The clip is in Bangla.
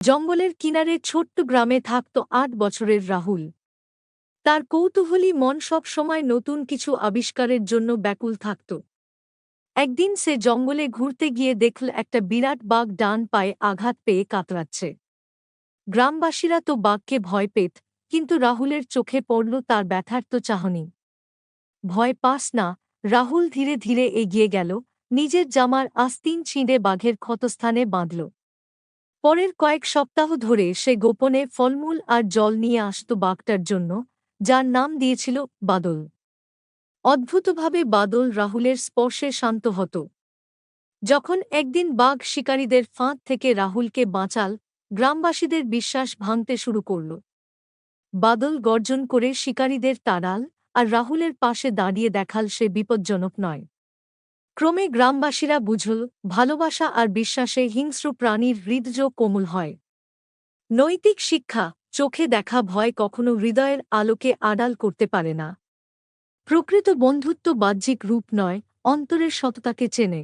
জঙ্গলের কিনারে ছোট্ট গ্রামে থাকত ৮ বছরের রাহুল। তার কৌতূহলী মন সব সময় নতুন কিছু আবিষ্কারের জন্য ব্যাকুল থাকত। একদিন সে জঙ্গলে ঘুরতে গিয়ে দেখল একটা বিরাট বাঘ ডান পায়ে আঘাত পেয়ে কাতরাচ্ছে। গ্রামবাসীরা তো বাঘকে ভয় পেত, কিন্তু রাহুলের চোখে পড়ল তার ব্যথার্ত চাহনি। ভয় পাস না, রাহুল ধীরে ধীরে এগিয়ে গেল, নিজের জামার আস্তিন ছিঁড়ে বাঘের ক্ষতস্থানে বাঁধল। পরের কয়েক সপ্তাহ ধরে সে গোপনে ফলমূল আর জল নিয়ে আসত বাঘটার জন্য, যার নাম দিয়েছিল বাদল। অদ্ভুতভাবে বাদল রাহুলের স্পর্শে শান্ত হতো। যখন একদিন বাঘ শিকারীদের ফাঁদ থেকে রাহুলকে বাঁচাল, গ্রামবাসীদের বিশ্বাস ভাঙতে শুরু করল। বাদল গর্জন করে শিকারীদের তাড়াল, আর রাহুলের পাশে দাঁড়িয়ে দেখাল সে বিপজ্জনক নয়। ক্রমে গ্রামবাসীরা বুঝল, ভালোবাসা আর বিশ্বাসে হিংস্র প্রাণীর হৃদয় কোমল হয়। নৈতিক শিক্ষা: চোখে দেখা ভয় কখনো হৃদয়ের আলোকে আড়াল করতে পারে না। প্রকৃত বন্ধুত্ব বাহ্যিক রূপ নয়, অন্তরের সততাকে চেনে।